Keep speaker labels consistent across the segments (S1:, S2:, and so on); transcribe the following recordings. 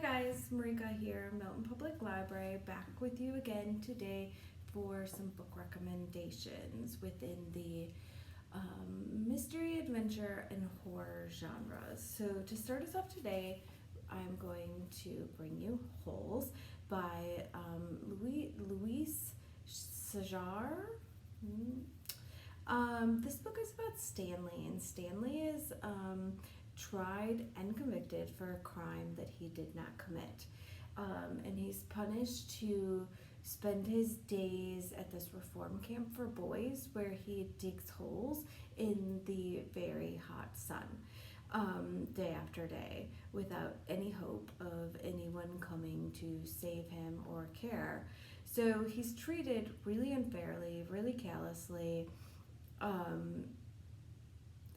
S1: Hi guys, Marijka here, Milton Public Library, back with you again today for some book recommendations within the mystery, adventure, and horror genres. So to start us off today, I'm going to bring you Holes by Louise Sachar. This book is about Stanley, and Stanley is tried and convicted for a crime that he did not commit. And he's punished to spend his days at this reform camp for boys where he digs holes in the very hot sun, day after day, without any hope of anyone coming to save him or care. So he's treated really unfairly, really callously,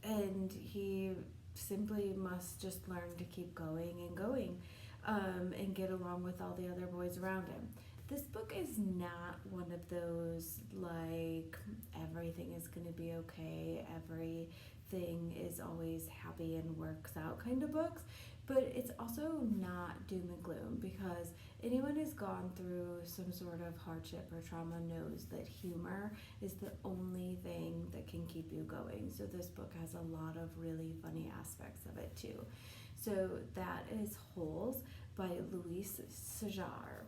S1: and he simply must just learn to keep going and going, and get along with all the other boys around him. This book is not one of those like everything is going to be okay, everything is always happy and works out kind of books, but it's also not doom and gloom, because anyone who's gone through some sort of hardship or trauma knows that humor is the only thing that can keep you going. So this book has a lot of really funny aspects of it too. So that is Holes by Louise Sachar.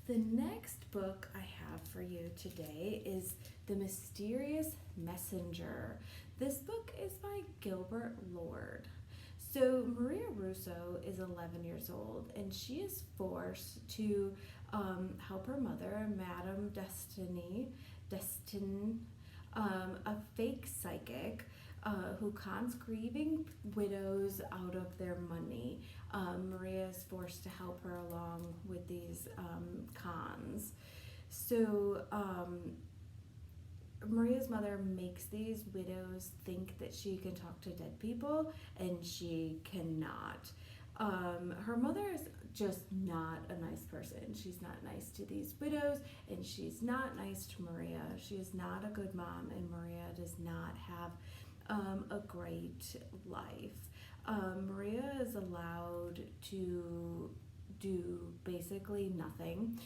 S1: The next book I have for you today is The Mysterious Messenger. This book is by Gilbert Lord. So Maria Russo is 11 years old, and she is forced to help her mother, Madame Destin, a fake psychic who cons grieving widows out of their money. Maria is forced to help her along with these cons. So Maria's mother makes these widows think that she can talk to dead people, and she cannot. Her mother is just not a nice person. She's not nice to these widows, and she's not nice to Maria. She is not a good mom, and Maria does not have a great life. Maria is allowed to do basically nothing.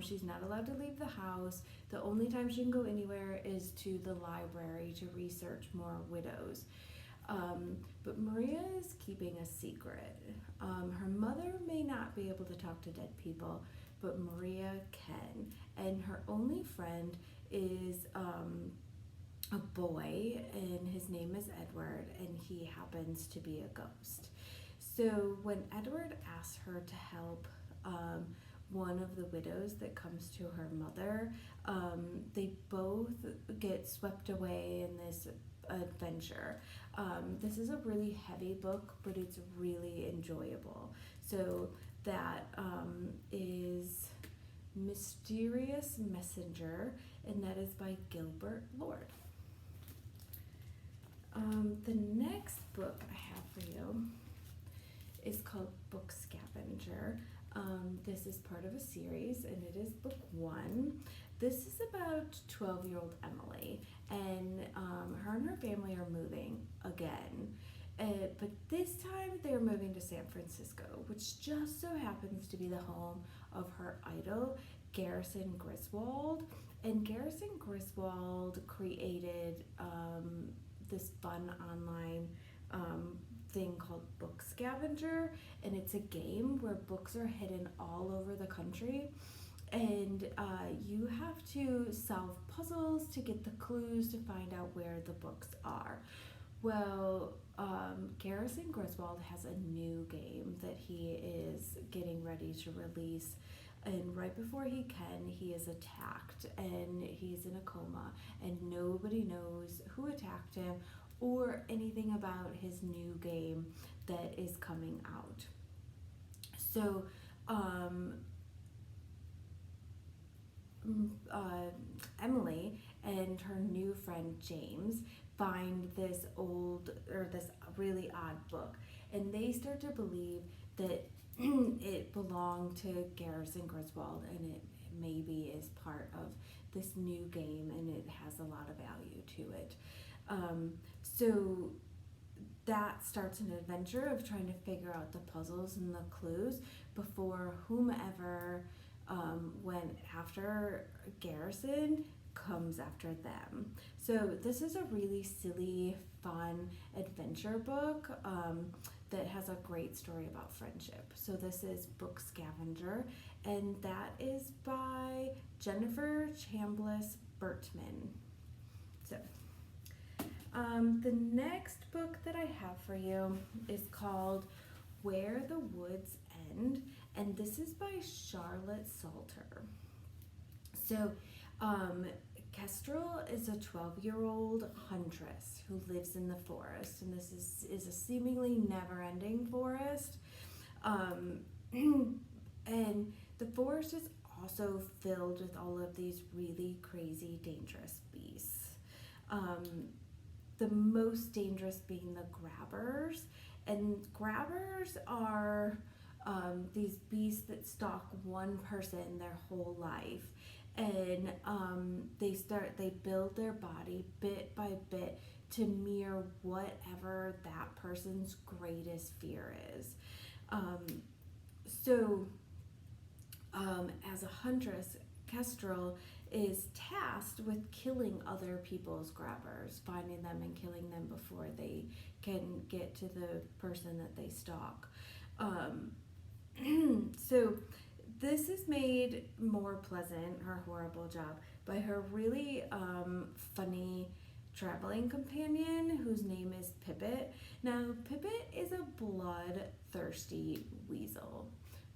S1: She's not allowed to leave the house. The only time she can go anywhere is to the library to research more widows. But Maria is keeping a secret. Her mother may not be able to talk to dead people, but Maria can. And her only friend is a boy, and his name is Edward, and he happens to be a ghost. So when Edward asks her to help one of the widows that comes to her mother, they both get swept away in this adventure. This is a really heavy book, but it's really enjoyable. So that is Mysterious Messenger, and that is by Gilbert Lord. The next book I have for you is called Book Scavenger. This is part of a series, and it is book 1. This is about 12-year-old Emily, and her and her family are moving again. But this time they're moving to San Francisco, which just so happens to be the home of her idol, Garrison Griswold. And Garrison Griswold created this fun online thing called Book Scavenger, and it's a game where books are hidden all over the country, and you have to solve puzzles to get the clues to find out where the books are. Well, Garrison Griswold has a new game that he is getting ready to release, and right before he can, he is attacked, and he's in a coma, and nobody knows who attacked him or anything about his new game that is coming out. So Emily and her new friend James find this really odd book, and they start to believe that it belonged to Garrison Griswold, and it maybe is part of this new game, and it has a lot of value to it. So that starts an adventure of trying to figure out the puzzles and the clues before whomever went after Garrison comes after them. So this is a really silly, fun adventure book that has a great story about friendship. So this is book Scavenger, and that is by Jennifer Chambliss Bertman. So the next book that I have for you is called Where the Woods End, and this is by Charlotte Salter. So, Kestrel is a 12-year-old huntress who lives in the forest, and this is a seemingly never-ending forest. And the forest is also filled with all of these really crazy, dangerous beasts. The most dangerous being the grabbers, and grabbers are these beasts that stalk one person their whole life, and they build their body bit by bit to mirror whatever that person's greatest fear is. As a huntress, Kestrel is tasked with killing other people's grabbers, finding them and killing them before they can get to the person that they stalk. So this is made more pleasant, her horrible job, by her really funny traveling companion whose name is Pippet. Now, Pippet is a bloodthirsty weasel,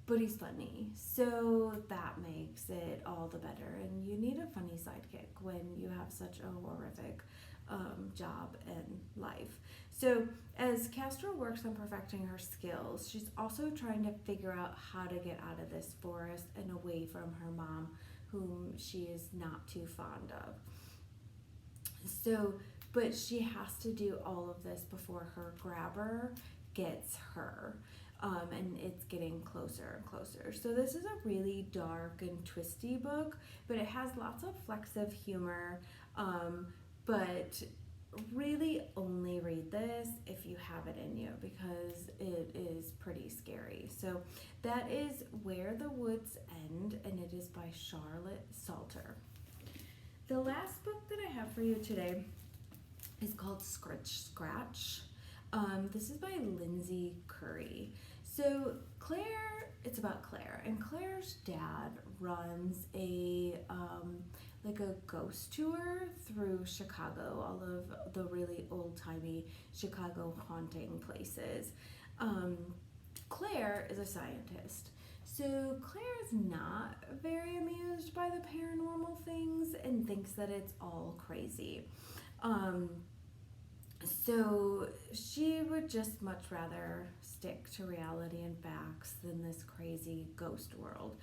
S1: but he's funny, so that makes it all the better. And you need a funny sidekick when you have such a horrific job and life. So as Kestrel works on perfecting her skills, she's also trying to figure out how to get out of this forest and away from her mom, whom she is not too fond of. So, but she has to do all of this before her grabber gets her. And it's getting closer and closer. So this is a really dark and twisty book, but it has lots of flexive humor. But really only read this if you have it in you, because it is pretty scary. So that is Where the Woods End, and it is by Charlotte Salter. The last book that I have for you today is called Scratch. This is by Lindsay Currie. So it's about Claire, and Claire's dad runs a ghost tour through Chicago, all of the really old-timey Chicago haunting places. Claire is a scientist, so Claire is not very amused by the paranormal things and thinks that it's all crazy. So she would just much rather stick to reality and facts than this crazy ghost world.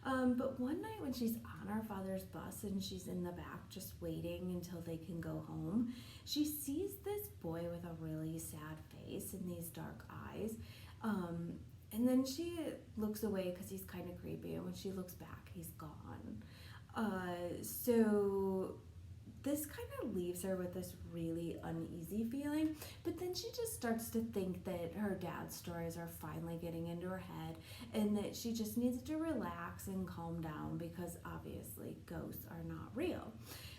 S1: But one night when she's on her father's bus and she's in the back just waiting until they can go home, she sees this boy with a really sad face and these dark eyes. And then she looks away because he's kind of creepy, and when she looks back, he's gone. So this kind of leaves her with this really uneasy feeling, but then she just starts to think that her dad's stories are finally getting into her head and that she just needs to relax and calm down, because obviously ghosts are not real.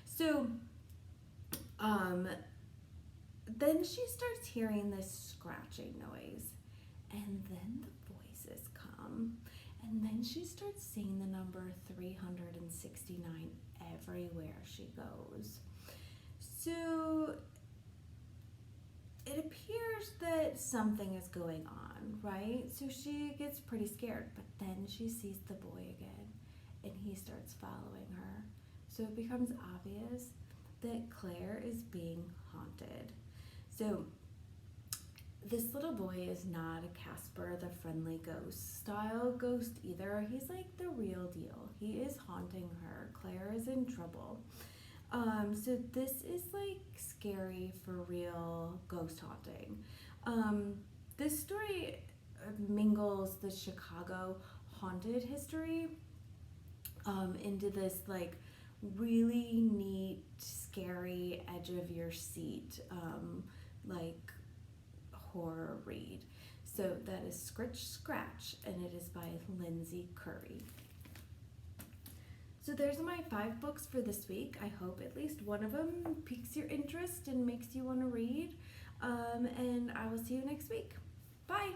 S1: So then she starts hearing this scratching noise, and then the voices come, and then she starts seeing the number 369 everywhere she goes. So it appears that something is going on, right? So she gets pretty scared, but then she sees the boy again, and he starts following her. So it becomes obvious that Claire is being haunted. So this little boy is not a Casper the Friendly Ghost style ghost either. He's like the real deal. He is haunting her. Claire is in trouble. So this is like scary for real ghost haunting. This story mingles the Chicago haunted history into this like really neat, scary, edge of your seat, like horror read. So that is Scritch Scratch, and it is by Lindsay Currie. So there's my 5 books for this week. I hope at least one of them piques your interest and makes you want to read. And I will see you next week. Bye!